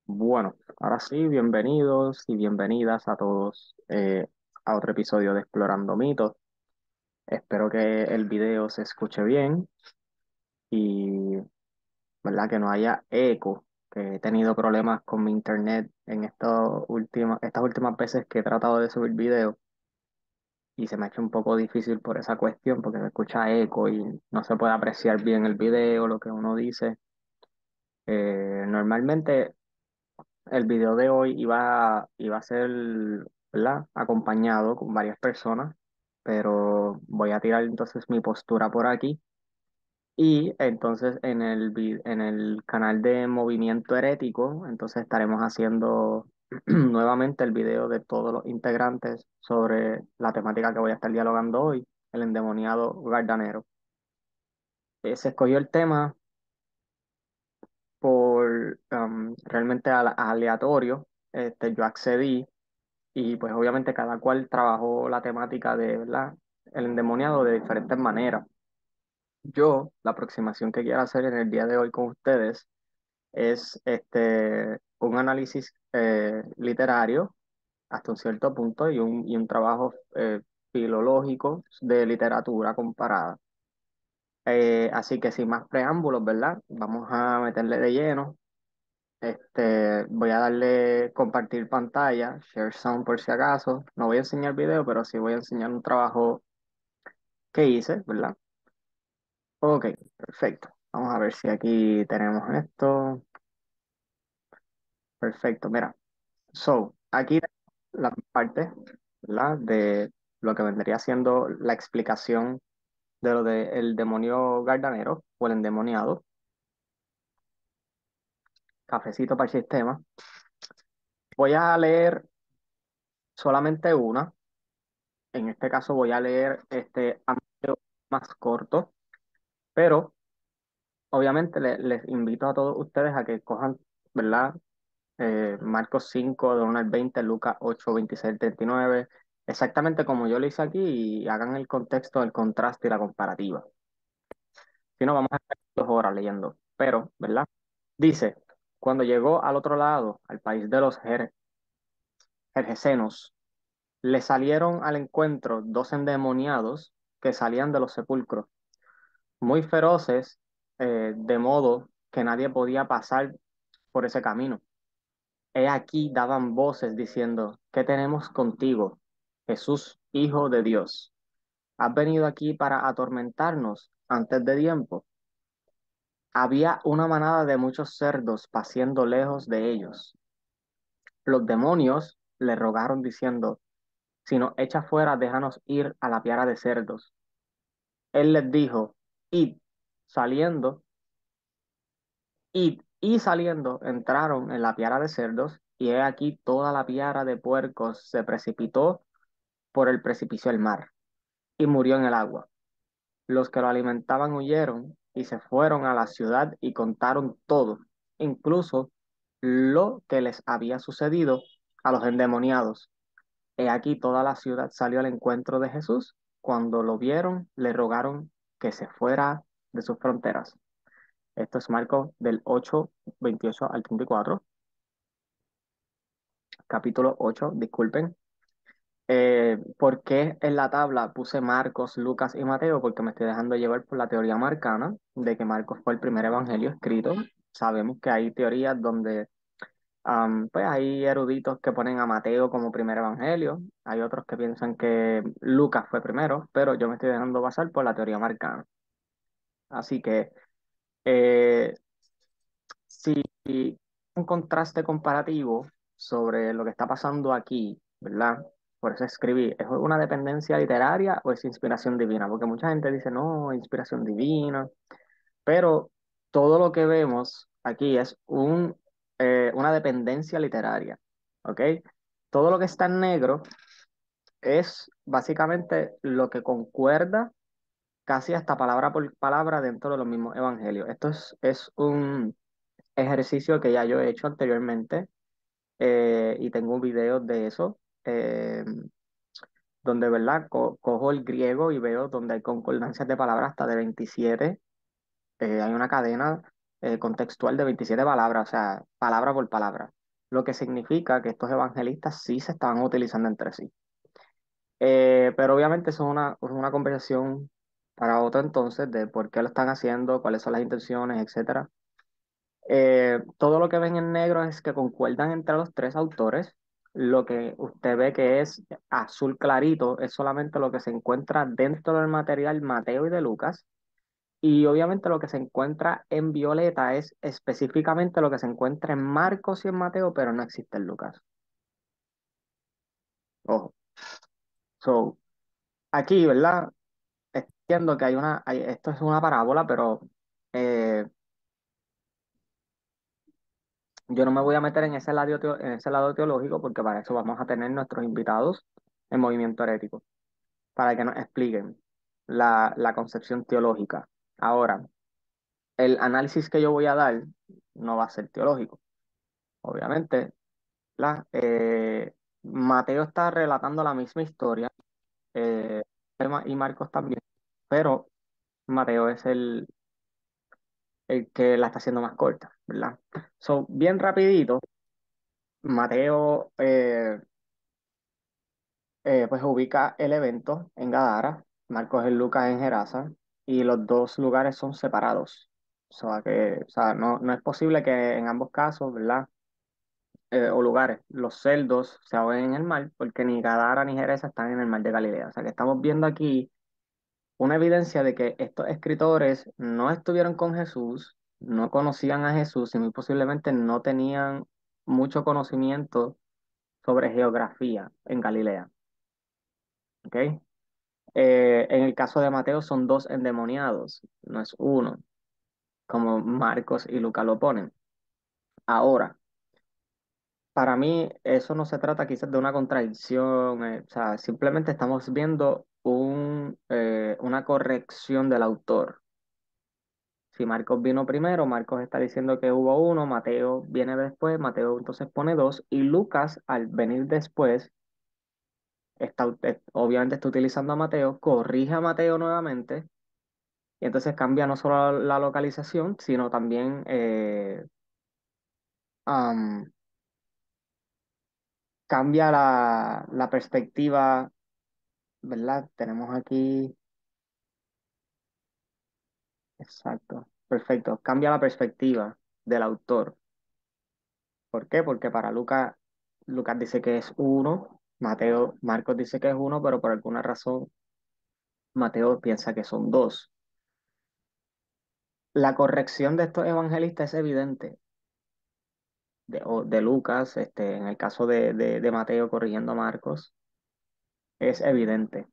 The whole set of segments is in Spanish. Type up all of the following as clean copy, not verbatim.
Bueno, ahora sí, bienvenidos y bienvenidas a todos a otro episodio de Explorando Mitos. Espero que el video se escuche bien y, ¿verdad? Que no haya eco, que he tenido problemas con mi internet en estas últimas veces que he tratado de subir video y se me ha hecho un poco difícil por esa cuestión porque se escucha eco y no se puede apreciar bien el video, lo que uno dice. Normalmente el video de hoy iba a ser, ¿verdad? Acompañado con varias personas, pero voy a tirar entonces mi postura por aquí. Y entonces en el canal de Movimiento Herético, entonces estaremos haciendo nuevamente el video de todos los integrantes sobre la temática que voy a estar dialogando hoy, el endemoniado Gardanero. Se escogió el tema por realmente aleatorio. Yo accedí. Y pues obviamente cada cual trabajó la temática de, ¿verdad? El endemoniado de diferentes maneras. Yo, la aproximación que quiero hacer en el día de hoy con ustedes es un análisis literario hasta un cierto punto y un trabajo filológico de literatura comparada. Así que sin más preámbulos, ¿verdad? Vamos a meterle de lleno. Voy a darle compartir pantalla, share sound por si acaso. No voy a enseñar video, pero sí voy a enseñar un trabajo que hice, ¿verdad? Ok, perfecto. Vamos a ver si aquí tenemos esto. Perfecto, mira. Aquí la parte, ¿verdad? De lo que vendría siendo la explicación de lo del demonio gardanero o el endemoniado. Cafecito para el sistema. Voy a leer solamente una. En este caso voy a leer más corto, pero obviamente les invito a todos ustedes a que cojan, ¿verdad? Marcos 5 de 1 al 20, Lucas 8 26 al 39, exactamente como yo lo hice aquí y hagan el contexto, el contraste y la comparativa. Si no, vamos a estar 2 horas leyendo, pero, ¿verdad? Dice, cuando llegó al otro lado, al país de los Gergesenos, le salieron al encuentro dos endemoniados que salían de los sepulcros muy feroces, de modo que nadie podía pasar por ese camino. He aquí daban voces diciendo, ¿qué tenemos contigo, Jesús, Hijo de Dios? ¿Has venido aquí para atormentarnos antes de tiempo? Había una manada de muchos cerdos paciendo lejos de ellos. Los demonios le rogaron diciendo, si nos echa fuera, déjanos ir a la piara de cerdos. Él les dijo, id, saliendo. Y saliendo, entraron en la piara de cerdos, y he aquí toda la piara de puercos se precipitó por el precipicio del mar, y murió en el agua. Los que lo alimentaban huyeron y se fueron a la ciudad y contaron todo, incluso lo que les había sucedido a los endemoniados. He aquí toda la ciudad salió al encuentro de Jesús. Cuando lo vieron, le rogaron que se fuera de sus fronteras. Esto es Marcos del 8 28 al 34, capítulo 8, disculpen. ¿Por qué en la tabla puse Marcos, Lucas y Mateo? Porque me estoy dejando llevar por la teoría marcana de que Marcos fue el primer evangelio escrito. Sabemos que hay teorías donde pues hay eruditos que ponen a Mateo como primer evangelio, hay otros que piensan que Lucas fue primero, pero yo me estoy dejando basar por la teoría marcana. Así que eh, si un contraste comparativo sobre lo que está pasando aquí, ¿verdad? Por eso escribí, ¿es una dependencia literaria o es inspiración divina? Porque mucha gente dice, no, inspiración divina, pero todo lo que vemos aquí es una dependencia literaria, ¿ok? Todo lo que está en negro es básicamente lo que concuerda casi hasta palabra por palabra dentro de los mismos evangelios. Es un ejercicio que ya yo he hecho anteriormente, y tengo un video de eso, donde, ¿verdad? Cojo el griego y veo donde hay concordancias de palabras hasta de 27. Hay una cadena contextual de 27 palabras, o sea, palabra por palabra. lo que significa que estos evangelistas sí se estaban utilizando entre sí. Pero obviamente eso es una conversación para otro entonces de por qué lo están haciendo, cuáles son las intenciones, etcétera. Todo lo que ven en negro es que concuerdan entre los tres autores. Lo que usted ve que es azul clarito es solamente lo que se encuentra dentro del material Mateo y de Lucas. Y obviamente lo que se encuentra en violeta es específicamente lo que se encuentra en Marcos y en Mateo, pero no existe en Lucas. Ojo. So, aquí, ¿verdad? Entiendo que esto es una parábola, pero eh, yo no me voy a meter en en ese lado teológico porque para eso vamos a tener nuestros invitados en Movimiento Herético, para que nos expliquen la concepción teológica. Ahora, el análisis que yo voy a dar no va a ser teológico. Obviamente, Mateo está relatando la misma historia, eh, y Marcos también, pero Mateo es el que la está haciendo más corta, ¿verdad? So, bien rapidito, Mateo pues ubica el evento en Gadara, Marcos y Lucas en Gerasa, y los dos lugares son separados. O sea, no es posible que en ambos casos, ¿verdad? O lugares, los celdos se ahoguen en el mar, porque ni Gadara ni Gerasa están en el mar de Galilea. O sea que estamos viendo aquí una evidencia de que estos escritores no estuvieron con Jesús, no conocían a Jesús y muy posiblemente no tenían mucho conocimiento sobre geografía en Galilea. ¿Ok? En el caso de Mateo son dos endemoniados, no es uno, como Marcos y Lucas lo ponen. Ahora, para mí eso no se trata quizás de una contradicción, o sea, simplemente estamos viendo una corrección del autor. Si Marcos vino primero, Marcos está diciendo que hubo uno, Mateo viene después, Mateo entonces pone dos, y Lucas, al venir después, obviamente está utilizando a Mateo, corrige a Mateo nuevamente, y entonces cambia no solo la localización, sino también am, cambia la perspectiva, ¿verdad? Tenemos aquí, exacto, perfecto, cambia la perspectiva del autor. ¿Por qué? Porque para Lucas, Lucas dice que es uno, Marcos dice que es uno, pero por alguna razón Mateo piensa que son dos. La corrección de estos evangelistas es evidente, de Lucas, en el caso de Mateo corrigiendo a Marcos, es evidente.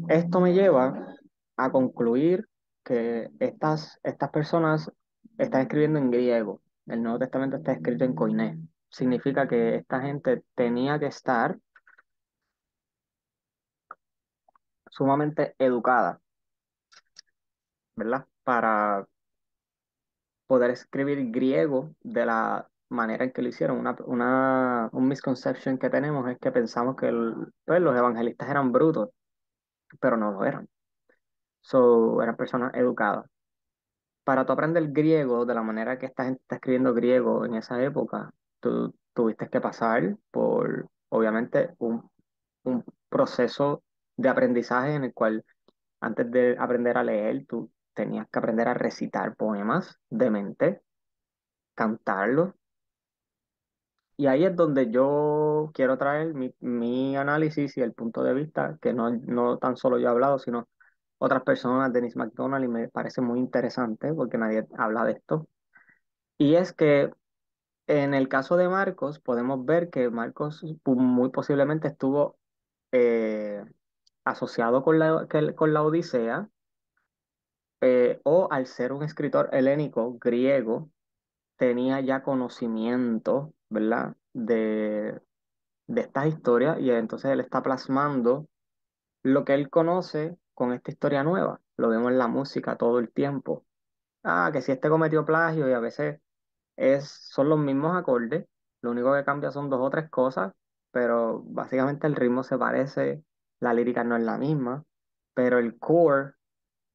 Esto me lleva a concluir que estas personas están escribiendo en griego. El Nuevo Testamento está escrito en koiné. Significa que esta gente tenía que estar sumamente educada, ¿verdad? Para poder escribir griego de la manera en que lo hicieron. Un misconception que tenemos es que pensamos que pues, los evangelistas eran brutos, pero no lo eran. So, eran personas educadas. Para tú aprender griego de la manera que esta gente está escribiendo griego en esa época, tú tuviste que pasar por, obviamente, un proceso de aprendizaje en el cual antes de aprender a leer, tú tenías que aprender a recitar poemas de mente, cantarlos. Y ahí es donde yo quiero traer mi análisis y el punto de vista, que no tan solo yo he hablado, sino otras personas, Dennis McDonald, y me parece muy interesante porque nadie habla de esto. Y es que en el caso de Marcos, podemos ver que Marcos muy posiblemente estuvo eh, asociado con con la Odisea, o al ser un escritor helénico griego, tenía ya conocimiento, ¿verdad? De estas historias y entonces él está plasmando lo que él conoce con esta historia nueva. Lo vemos en la música todo el tiempo. Ah, que si este cometió plagio y a veces son los mismos acordes, lo único que cambia son dos o tres cosas, pero básicamente el ritmo se parece, la lírica no es la misma, pero el core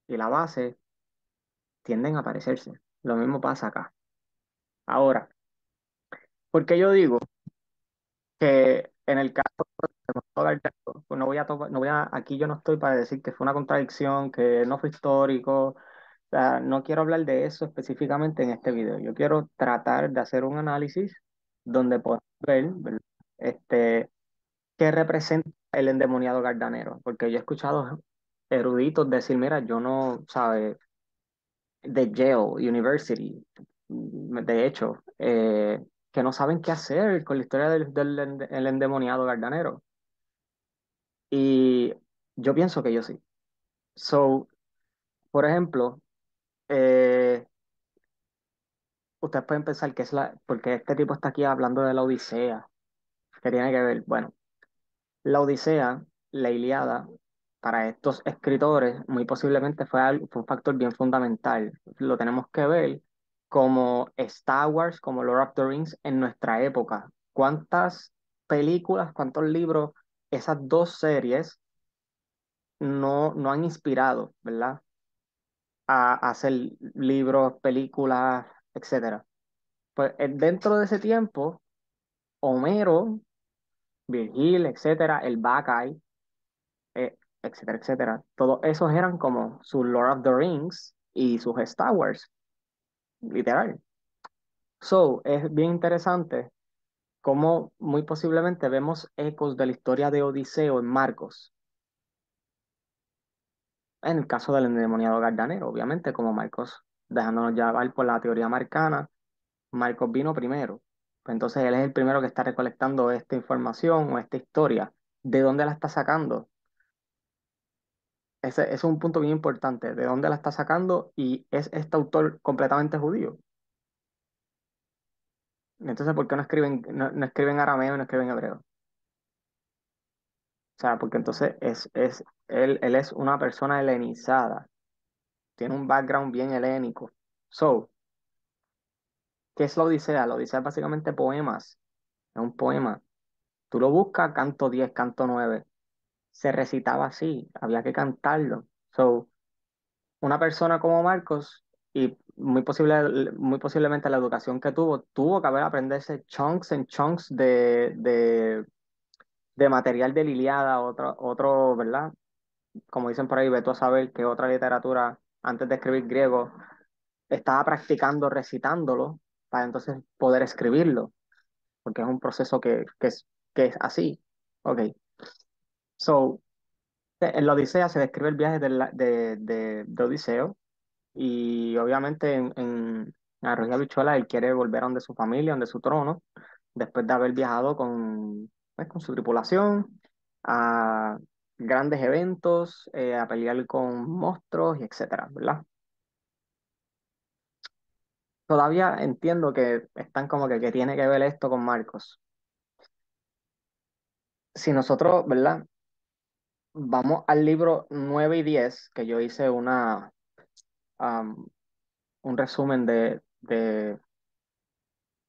y la base tienden a parecerse. Lo mismo pasa acá. Ahora, Porque yo digo que en el caso de pues no voy a, aquí yo no estoy para decir que fue una contradicción, que no fue histórico, o sea, no quiero hablar de eso específicamente en este video. Yo quiero tratar de hacer un análisis donde podamos ver, ¿verdad? Este, qué representa el endemoniado gardanero, porque yo he escuchado eruditos decir, mira, yo no, ¿sabes? De Yale University, de hecho, que no saben qué hacer con la historia el endemoniado gardanero. Y yo pienso que yo sí. So, por ejemplo, eh, ustedes pueden pensar que es porque este tipo está aquí hablando de la Odisea, que tiene que ver, bueno, la Odisea, la Ilíada, para estos escritores, muy posiblemente fue un factor bien fundamental. Lo tenemos que ver como Star Wars, como Lord of the Rings en nuestra época. ¿Cuántas películas, cuántos libros esas dos series no han inspirado, ¿verdad? A hacer libros, películas, etcétera. Pues dentro de ese tiempo, Homero, Virgil, etcétera, el Bacay, etcétera, etcétera. Todos esos eran como sus Lord of the Rings y sus Star Wars, literal. So, es bien interesante cómo muy posiblemente vemos ecos de la historia de Odiseo en Marcos. En el caso del endemoniado Gardanero, obviamente, como Marcos, dejándonos llevar por la teoría marcana, Marcos vino primero. Pues entonces él es el primero que está recolectando esta información o esta historia. ¿De dónde la está sacando? Ese es un punto bien importante. ¿De dónde la está sacando? Y es este autor completamente judío. Entonces, ¿por qué no escriben arameo y no escriben hebreo? O sea, porque entonces él es una persona helenizada, tiene un background bien helénico. So, ¿qué es la Odisea? La Odisea es básicamente poemas, es un poema. Tú lo buscas, canto 10, canto 9. Se recitaba así, había que cantarlo. So, una persona como Marcos, y muy posiblemente la educación que tuvo que haber aprenderse chunks en chunks de material de Liliada, ¿verdad? Como dicen por ahí, ve tú a saber que otra literatura, antes de escribir griego, estaba practicando recitándolo para entonces poder escribirlo, porque es un proceso que es así. Ok, so, en la Odisea se describe el viaje de Odiseo y obviamente en Arroyo Habichuela él quiere volver a donde su familia, donde su trono, después de haber viajado con su tripulación a grandes eventos, a pelear con monstruos y etcétera, ¿verdad? Todavía entiendo que están como que tiene que ver esto con Marcos. Si nosotros, ¿verdad? Vamos al libro 9 y 10 que yo hice um, un resumen de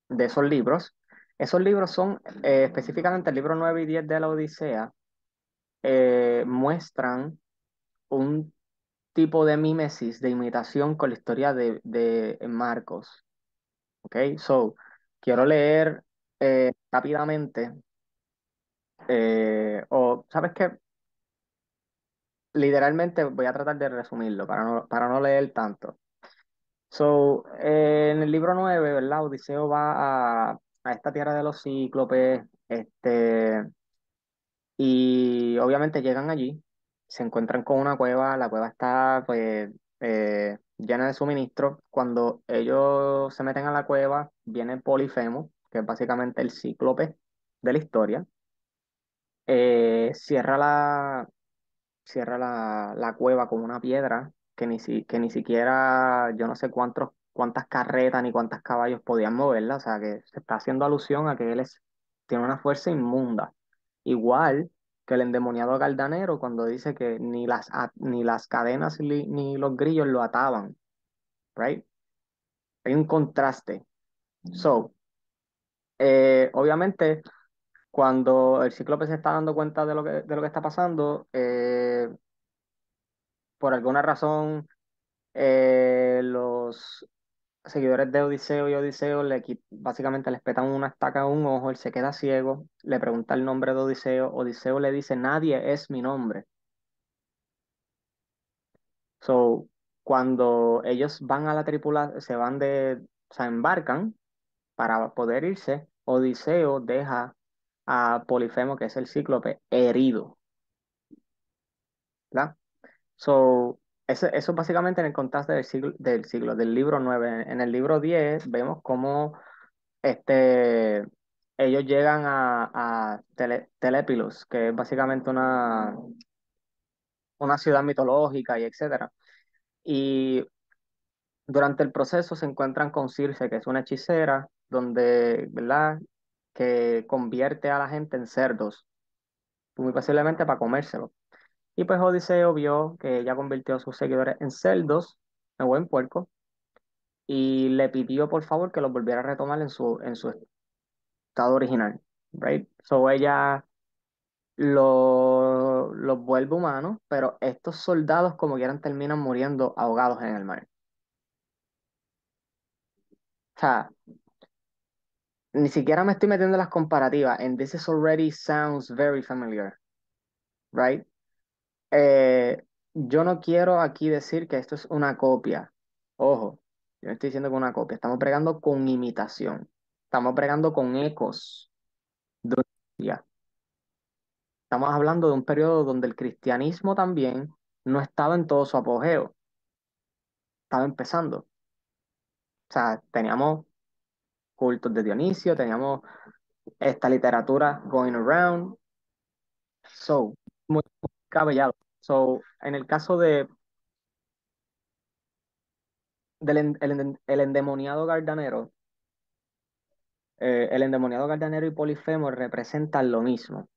esos libros. Esos libros son específicamente el libro 9 y 10 de la Odisea, muestran un tipo de mímesis, de imitación con la historia de Marcos. ¿Ok? So, quiero leer rápidamente, ¿sabes qué? Literalmente voy a tratar de resumirlo para no leer tanto. So, en el libro 9, ¿verdad? Odiseo va a esta tierra de los cíclopes, y obviamente llegan allí, se encuentran con una cueva, la cueva está pues llena de suministros. Cuando ellos se meten a la cueva, viene Polifemo, que es básicamente el cíclope de la historia, cierra la cueva con una piedra que ni siquiera yo no sé cuántas carretas ni cuántos caballos podían moverla, o sea que se está haciendo alusión a que tiene una fuerza inmunda. Igual que el endemoniado Gardanero cuando dice que ni las cadenas ni los grillos lo ataban, right? Hay un contraste. So, obviamente, cuando el cíclope se está dando cuenta de lo que está pasando, por alguna razón, los seguidores de Odiseo y Odiseo básicamente les petan una estaca a un ojo, él se queda ciego, le pregunta el nombre de Odiseo, Odiseo le dice, nadie es mi nombre. So, cuando ellos van a la tripulación, o sea, embarcan para poder irse, Odiseo deja a Polifemo, que es el cíclope, herido, ¿verdad? So, eso básicamente en el contexto del libro 9. En el libro 10 vemos cómo este, ellos llegan a Telépilos, que es básicamente una ciudad mitológica y etcétera. Y durante el proceso se encuentran con Circe, que es una hechicera, donde, ¿verdad? Que convierte a la gente en cerdos, muy posiblemente para comérselo. Y pues Odiseo vio que ella convirtió a sus seguidores en cerdos, en buen puerco, y le pidió por favor que los volviera a retomar en su estado original, right? So ella los vuelve humanos, pero estos soldados como quieran terminan muriendo ahogados en el mar. O sea, ni siquiera me estoy metiendo en las comparativas, and this is already sounds very familiar, right? Yo no quiero aquí decir que esto es una copia. Ojo, yo no estoy diciendo que es una copia. Estamos bregando con imitación. Estamos bregando con ecos. Ya. Estamos hablando de un periodo donde el cristianismo también no estaba en todo su apogeo. Estaba empezando. O sea, teníamos cultos de Dionisio, teníamos esta literatura going around. So, muy cabellado. So, en el caso el endemoniado Gardanero, el endemoniado Gardanero y Polifemo representan lo mismo.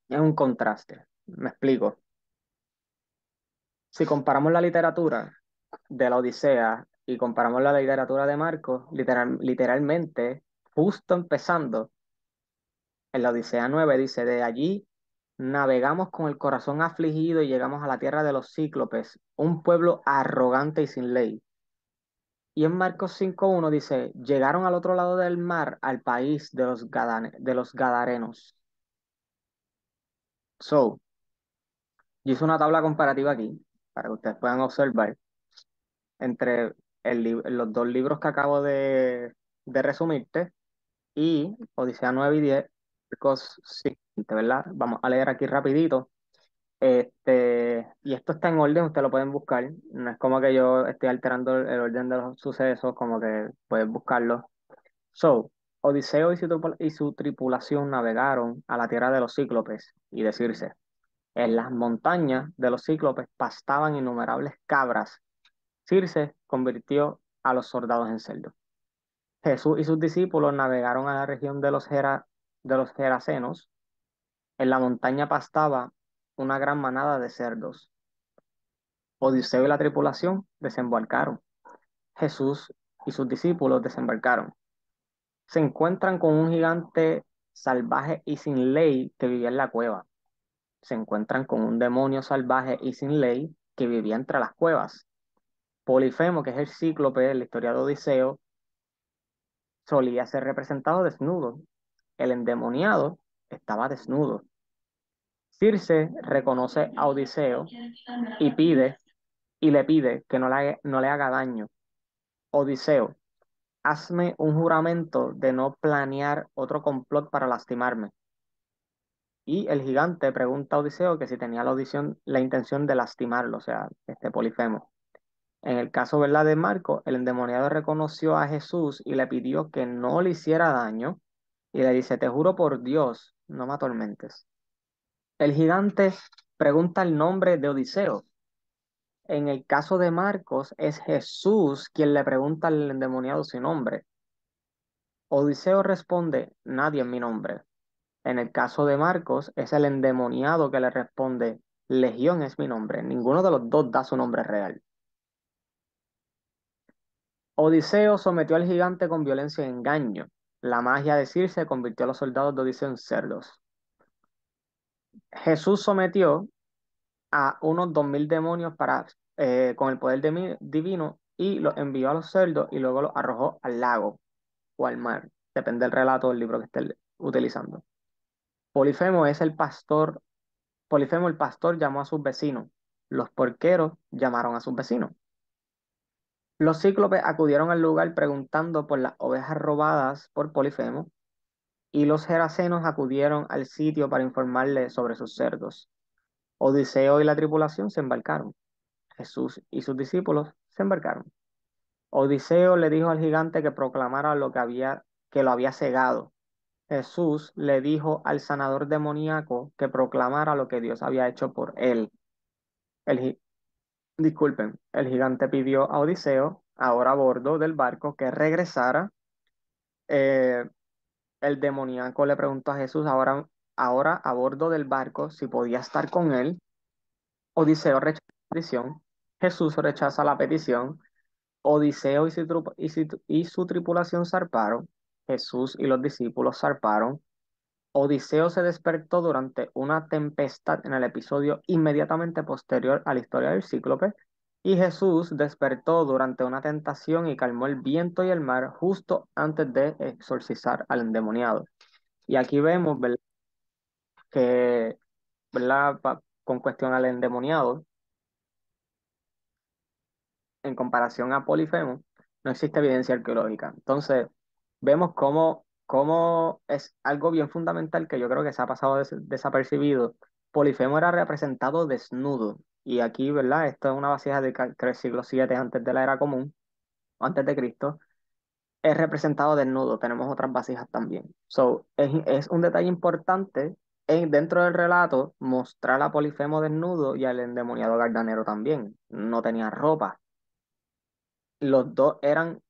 Es un contraste. Me explico. Si comparamos la literatura de la Odisea y comparamos la literatura de Marcos, literalmente, justo empezando, en la Odisea 9 dice, de allí navegamos con el corazón afligido y llegamos a la tierra de los cíclopes, un pueblo arrogante y sin ley. Y en Marcos 5:1 dice, llegaron al otro lado del mar, al país de los Gadarenos. So, yo hice una tabla comparativa aquí para que ustedes puedan observar entre los dos libros que acabo de resumirte y Odisea 9 y 10, Marcos 5, ¿verdad? Vamos a leer aquí rapidito. Y esto está en orden, ustedes lo pueden buscar. No es como que yo estoy alterando el orden de los sucesos, como que pueden buscarlo. So, Odiseo y su tripulación navegaron a la tierra de los cíclopes y decirse, en las montañas de los cíclopes pastaban innumerables cabras. Circe convirtió a los soldados en cerdos. Jesús y sus discípulos navegaron a la región de los Gerasenos. En la montaña pastaba una gran manada de cerdos. Odiseo y la tripulación desembarcaron. Jesús y sus discípulos desembarcaron. Se encuentran con un gigante salvaje y sin ley que vivía en la cueva. Se encuentran con un demonio salvaje y sin ley que vivía entre las cuevas. Polifemo, que es el cíclope de la historia de Odiseo, solía ser representado desnudo. El endemoniado estaba desnudo. Circe reconoce a Odiseo y le pide que no le haga daño. Odiseo, hazme un juramento de no planear otro complot para lastimarme. Y el gigante pregunta a Odiseo que si tenía la intención de lastimarlo, o sea, Polifemo. En el caso, ¿verdad?, de Marco, el endemoniado reconoció a Jesús y le pidió que no le hiciera daño y le dice, te juro por Dios, no me atormentes. El gigante pregunta el nombre de Odiseo. En el caso de Marcos, es Jesús quien le pregunta al endemoniado su nombre. Odiseo responde, nadie en mi nombre. En el caso de Marcos, es el endemoniado que le responde, Legión es mi nombre. Ninguno de los dos da su nombre real. Odiseo sometió al gigante con violencia y engaño. La magia de Circe convirtió a los soldados de Odiseo en cerdos. Jesús sometió a unos 2000 demonios con el poder divino y los envió a los cerdos y luego los arrojó al lago o al mar, depende del relato del libro que esté utilizando. Polifemo es el pastor, Polifemo el pastor llamó a sus vecinos, los porqueros llamaron a sus vecinos. Los cíclopes acudieron al lugar preguntando por las ovejas robadas por Polifemo, y los gerasenos acudieron al sitio para informarle sobre sus cerdos. Odiseo y la tripulación se embarcaron. Jesús y sus discípulos se embarcaron. Odiseo le dijo al gigante que proclamara que lo había cegado. Jesús le dijo al sanador demoníaco que proclamara lo que Dios había hecho por él. El, gi- Disculpen, el gigante pidió a Odiseo, ahora a bordo del barco, que regresara. Eh, el demoníaco le preguntó a Jesús, ahora a bordo del barco, si podía estar con él. Odiseo rechaza la petición. Jesús rechaza la petición. Odiseo y su tripulación zarparon. Jesús y los discípulos zarparon. Odiseo se despertó durante una tempestad en el episodio inmediatamente posterior a la historia del Cíclope, y Jesús despertó durante una tentación y calmó el viento y el mar justo antes de exorcizar al endemoniado. Y aquí vemos, ¿verdad? Que, ¿verdad? Con cuestión al endemoniado, en comparación a Polifemo, no existe evidencia arqueológica. Entonces, vemos cómo es algo bien fundamental que yo creo que se ha pasado desapercibido. Polifemo era representado desnudo. Y aquí, ¿verdad? Esto es una vasija de siglo VII antes de la era común, antes de Cristo. Es representado desnudo. Tenemos otras vasijas también. So, es un detalle importante dentro del relato mostrar a Polifemo desnudo y al endemoniado Gardanero también. No tenía ropa. Los dos eran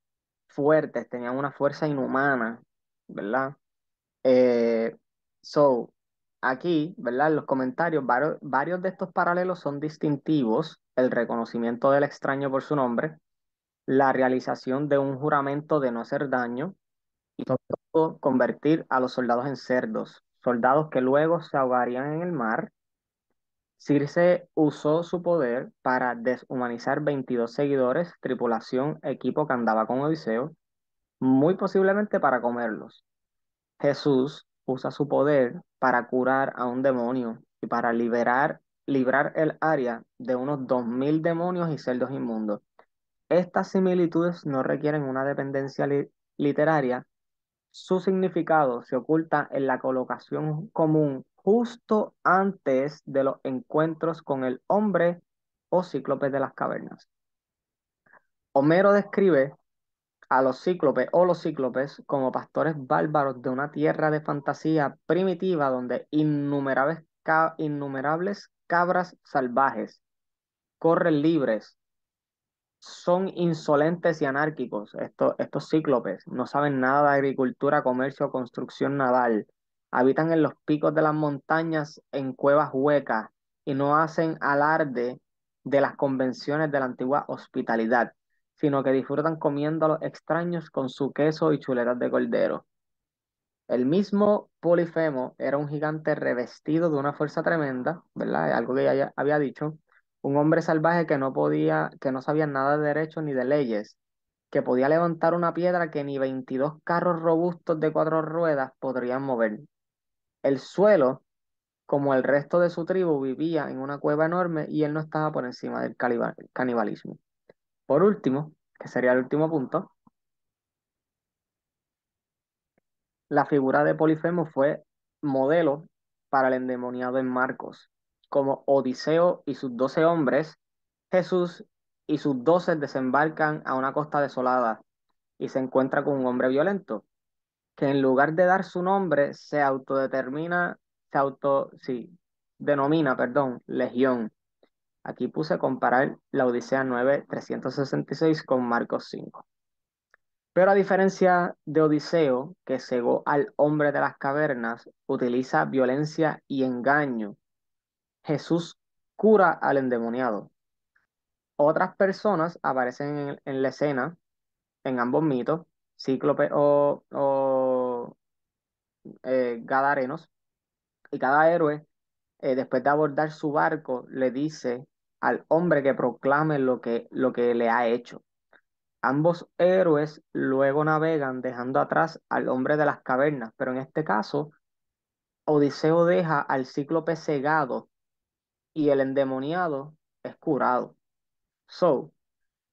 fuertes, tenían una fuerza inhumana, ¿verdad? Eh, so, Aquí, ¿verdad? En los comentarios, varios de estos paralelos son distintivos: el reconocimiento del extraño por su nombre, la realización de un juramento de no hacer daño, o convertir a los soldados en cerdos, soldados que luego se ahogarían en el mar. Circe usó su poder para deshumanizar 22 seguidores, tripulación, equipo que andaba con Odiseo, muy posiblemente para comerlos. Jesús usa su poder para curar a un demonio y para librar el área de unos 2000 demonios y cerdos inmundos. Estas similitudes no requieren una dependencia literaria. Su significado se oculta en la colocación común justo antes de los encuentros con el hombre o cíclope de las cavernas. Homero describe a los cíclopes o los cíclopes como pastores bárbaros de una tierra de fantasía primitiva donde innumerables cabras salvajes corren libres. Son insolentes y anárquicos. Estos cíclopes no saben nada de agricultura, comercio o construcción naval. Habitan en los picos de las montañas, en cuevas huecas, y no hacen alarde de las convenciones de la antigua hospitalidad, sino que disfrutan comiendo a los extraños con su queso y chuletas de cordero. El mismo Polifemo era un gigante revestido de una fuerza tremenda, ¿verdad? Algo que ya había dicho. Un hombre salvaje que no sabía nada de derechos ni de leyes, que podía levantar una piedra que ni 22 carros robustos de 4 ruedas podrían mover. El suelo, como el resto de su tribu, vivía en una cueva enorme y él no estaba por encima del canibalismo. Por último, que sería el último punto, la figura de Polifemo fue modelo para el endemoniado en Marcos. Como Odiseo y sus 12 hombres, Jesús y sus 12 desembarcan a una costa desolada y se encuentra con un hombre violento, que en lugar de dar su nombre, sí, denomina, perdón, Legión. Aquí puse comparar la Odisea 9:366 con Marcos 5. Pero a diferencia de Odiseo, que cegó al hombre de las cavernas, utiliza violencia y engaño, Jesús cura al endemoniado. Otras personas aparecen en la escena, en ambos mitos, Cíclope o Gadarenos, y cada héroe, después de abordar su barco, le dice al hombre que proclame lo que le ha hecho. Ambos héroes luego navegan dejando atrás al hombre de las cavernas, pero en este caso, Odiseo deja al cíclope cegado y el endemoniado es curado. So,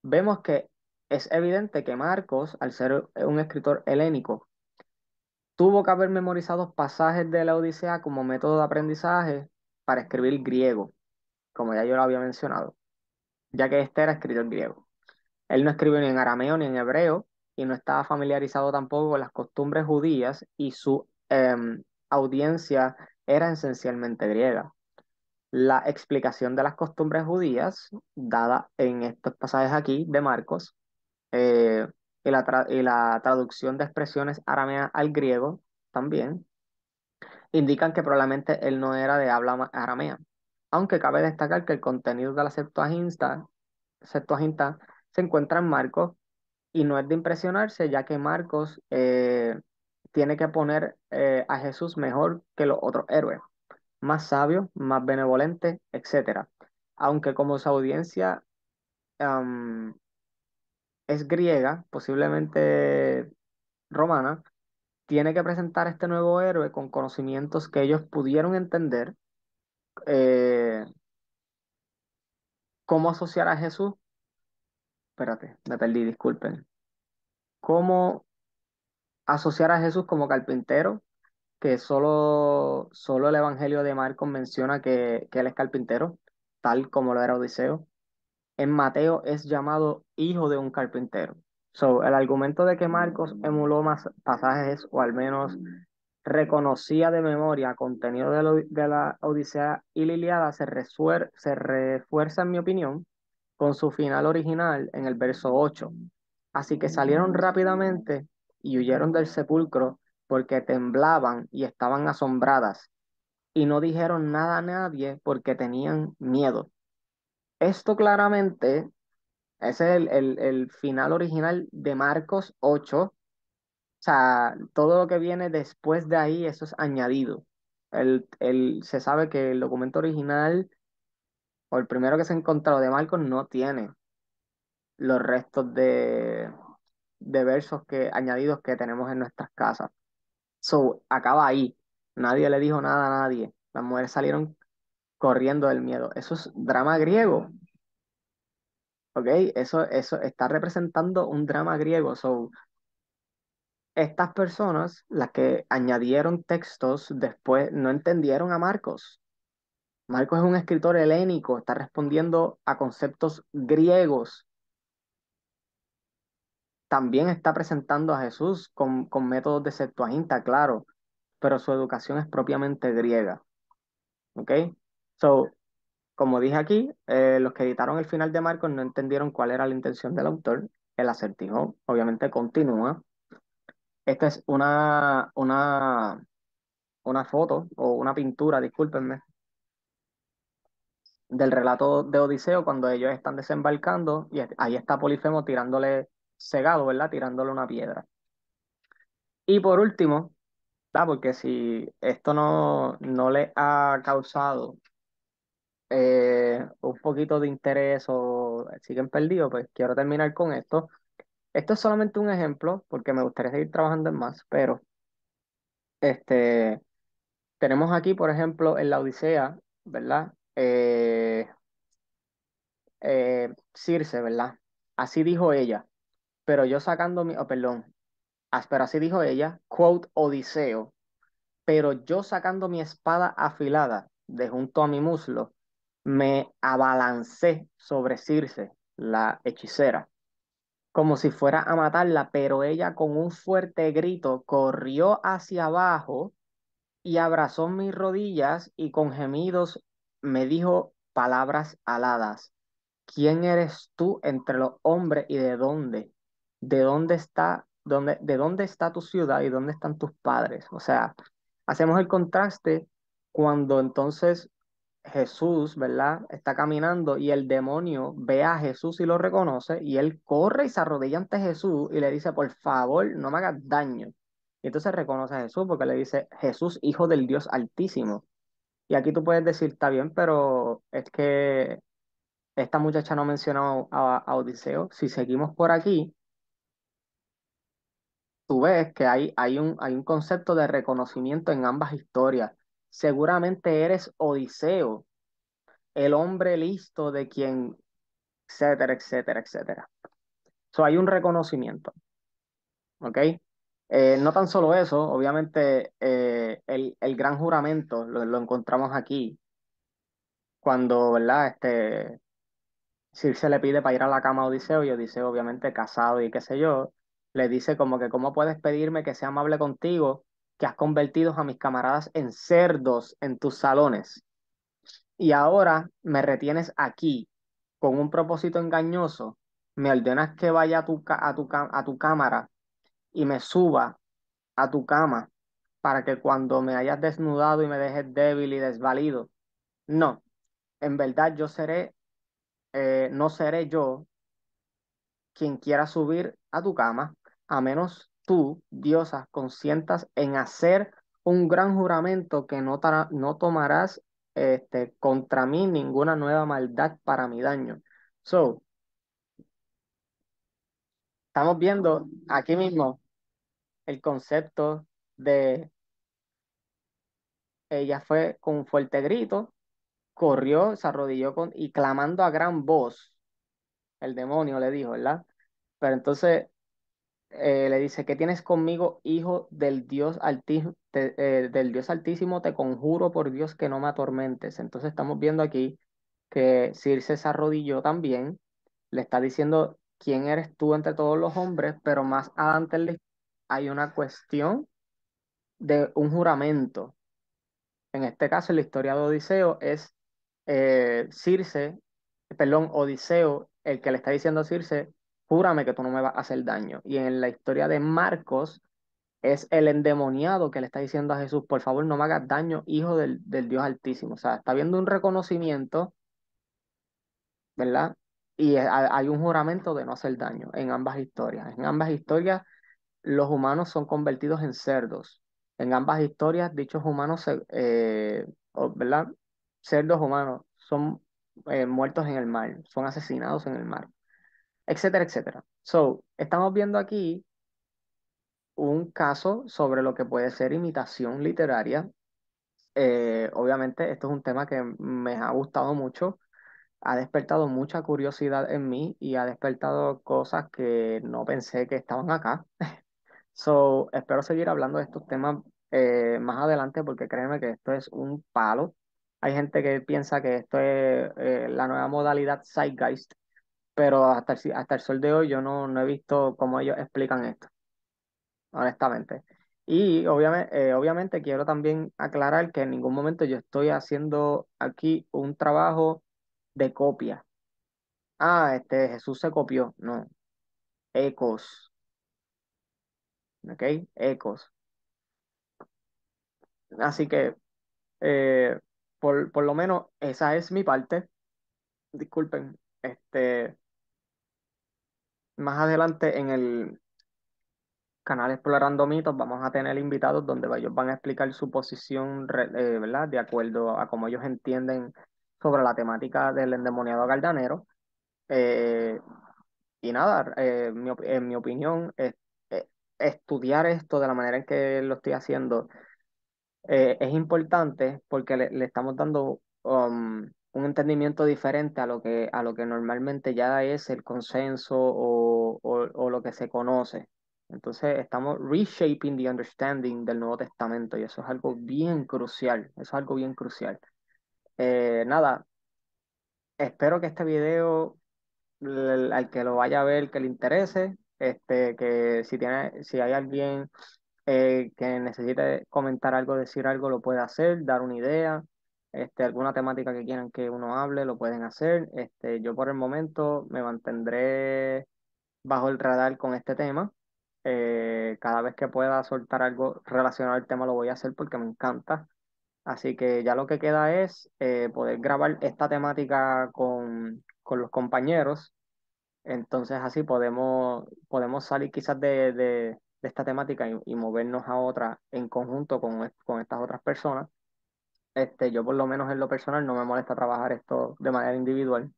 vemos que es evidente que Marcos, al ser un escritor helénico, tuvo que haber memorizado pasajes de la Odisea como método de aprendizaje para escribir griego, como ya yo lo había mencionado, ya que este era escritor griego. Él no escribió ni en arameo ni en hebreo y no estaba familiarizado tampoco con las costumbres judías y su audiencia era esencialmente griega. La explicación de las costumbres judías, dada en estos pasajes aquí de Marcos, eh, y la traducción de expresiones arameas al griego también, indican que probablemente él no era de habla aramea. Aunque cabe destacar que el contenido de la Septuaginta se encuentra en Marcos y no es de impresionarse, ya que Marcos tiene que poner a Jesús mejor que los otros héroes, más sabio, más benevolente, etcétera. Aunque como su audiencia am, es griega, posiblemente romana, tiene que presentar a este nuevo héroe con conocimientos que ellos pudieron entender, eh, cómo asociar a Jesús. Espérate, me perdí, disculpen. Cómo asociar a Jesús como carpintero, que solo el Evangelio de Marcos menciona que él es carpintero, tal como lo era Odiseo. En Mateo es llamado hijo de un carpintero. So, el argumento de que Marcos emuló más pasajes, o al menos reconocía de memoria contenido de la Odisea y la Ilíada, se refuerza, en mi opinión, con su final original en el verso 8. Así que salieron rápidamente y huyeron del sepulcro porque temblaban y estaban asombradas, y no dijeron nada a nadie porque tenían miedo. Esto claramente ese es el final original de Marcos 8. O sea, todo lo que viene después de ahí, eso es añadido. Se sabe que el documento original, o el primero que se encontró de Marcos, no tiene los restos de versos añadidos que tenemos en nuestras casas. So, acaba ahí. Nadie le dijo nada a nadie. Las mujeres salieron corriendo del miedo. Eso es drama griego, ¿ok? Eso está representando un drama griego. So, estas personas, las que añadieron textos después, no entendieron a Marcos. Marcos es un escritor helénico, está respondiendo a conceptos griegos. También está presentando a Jesús con métodos de Septuaginta, claro, pero su educación es propiamente griega. ¿Ok? So, como dije aquí, los que editaron el final de Marcos no entendieron cuál era la intención del autor. El acertijo, obviamente, continúa. Esta es una foto o una pintura, discúlpenme, del relato de Odiseo cuando ellos están desembarcando y ahí está Polifemo tirándole cegado, ¿verdad? Tirándole una piedra. Y por último, porque si esto no le ha causado un poquito de interés o siguen perdidos, pues quiero terminar con esto. Esto es solamente un ejemplo porque me gustaría seguir trabajando en más, pero este, tenemos aquí, por ejemplo, en la Odisea, ¿verdad? Circe, ¿verdad? Así dijo ella, pero yo sacando mi, oh, perdón, pero así dijo ella, quote Odiseo, pero yo sacando mi espada afilada de junto a mi muslo, me abalancé sobre Circe, la hechicera, como si fuera a matarla, pero ella con un fuerte grito corrió hacia abajo y abrazó mis rodillas y con gemidos me dijo palabras aladas. ¿Quién eres tú entre los hombres y de dónde? ¿De dónde está tu ciudad y dónde están tus padres? O sea, hacemos el contraste cuando entonces Jesús, ¿verdad? Está caminando y el demonio ve a Jesús y lo reconoce y él corre y se arrodilla ante Jesús y le dice, por favor, no me hagas daño. Y entonces reconoce a Jesús porque le dice, Jesús, hijo del Dios Altísimo. Y aquí tú puedes decir, está bien, pero es que esta muchacha no mencionó a Odiseo. Si seguimos por aquí, tú ves que hay un concepto de reconocimiento en ambas historias. Seguramente eres Odiseo, el hombre listo de quien, etcétera, etcétera, etcétera. So, hay un reconocimiento, ¿ok? No tan solo eso, obviamente el gran juramento lo encontramos aquí, cuando, ¿verdad? Circe le pide para ir a la cama a Odiseo y Odiseo, obviamente casado y qué sé yo, le dice como que, ¿cómo puedes pedirme que sea amable contigo, que has convertido a mis camaradas en cerdos en tus salones? Y ahora me retienes aquí con un propósito engañoso, me ordenas que vaya a a tu cámara y me suba a tu cama para que cuando me hayas desnudado y me dejes débil y desvalido, no, en verdad no seré yo quien quiera subir a tu cama, a menos tú, diosa, consientas en hacer un gran juramento que no tomarás contra mí ninguna nueva maldad para mi daño. So, estamos viendo aquí mismo el concepto de ella fue con un fuerte grito, corrió, se arrodilló y clamando a gran voz, el demonio le dijo, ¿verdad? Pero entonces le dice, ¿qué tienes conmigo, hijo del Dios Altísimo? Te conjuro por Dios que no me atormentes. Entonces estamos viendo aquí que Circe se arrodilló también, le está diciendo, ¿quién eres tú entre todos los hombres? Pero más adelante hay una cuestión de un juramento. En este caso, en la historia de Odiseo es Odiseo, el que le está diciendo a Circe, júrame que tú no me vas a hacer daño. Y en la historia de Marcos es el endemoniado que le está diciendo a Jesús, por favor no me hagas daño, hijo del Dios Altísimo. O sea, está viendo un reconocimiento, ¿verdad? Y hay un juramento de no hacer daño en ambas historias. En ambas historias los humanos son convertidos en cerdos. En ambas historias, dichos humanos, ¿verdad? Cerdos humanos son muertos en el mar, son asesinados en el mar, etcétera, etcétera. So, estamos viendo aquí un caso sobre lo que puede ser imitación literaria. Obviamente, esto es un tema que me ha gustado mucho, ha despertado mucha curiosidad en mí y ha despertado cosas que no pensé que estaban acá. So, espero seguir hablando de estos temas más adelante porque créeme que esto es un palo. Hay gente que piensa que esto es la nueva modalidad Zeitgeist, pero hasta el sol de hoy yo no he visto cómo ellos explican esto, honestamente. Y obviamente quiero también aclarar que en ningún momento yo estoy haciendo aquí un trabajo de copia. Ah, Jesús se copió. No, ecos, ¿ok? Ecos. Así que Eh, por lo menos esa es mi parte. Disculpen. Más adelante en el canal Explorando Mitos vamos a tener invitados donde ellos van a explicar su posición, ¿verdad? De acuerdo a cómo ellos entienden sobre la temática del endemoniado galdanero. Eh, y nada, en mi opinión, eh, estudiar esto de la manera en que lo estoy haciendo es importante porque le estamos dando un entendimiento diferente a lo que normalmente ya es el consenso o lo que se conoce. Entonces estamos reshaping the understanding del Nuevo Testamento y eso es algo bien crucial, eso es algo bien crucial. Nada, espero que este video, al que lo vaya a ver, que le interese, que si hay alguien que necesite comentar algo, decir algo, lo puede hacer, dar una idea, alguna temática que quieran que uno hable, lo pueden hacer. Yo por el momento me mantendré bajo el radar con este tema. Cada vez que pueda soltar algo relacionado al tema lo voy a hacer porque me encanta. Así que ya lo que queda es poder grabar esta temática con los compañeros, entonces así podemos salir quizás de esta temática y movernos a otra en conjunto con estas otras personas. Yo por lo menos en lo personal no me molesta trabajar esto de manera individual.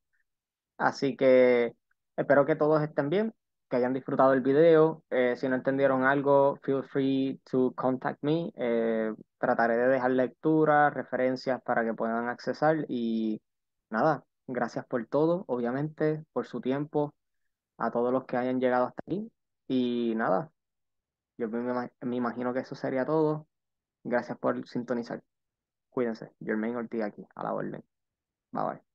Así que espero que todos estén bien. que hayan disfrutado el video. Si no entendieron algo, feel free to contact me. Trataré de dejar lecturas, referencias para que puedan accesar y nada, gracias por todo, obviamente, por su tiempo, a todos los que hayan llegado hasta aquí y nada, me imagino que eso sería todo. Gracias por sintonizar. Cuídense. Jermaine Ortiz aquí, a la orden. Bye bye.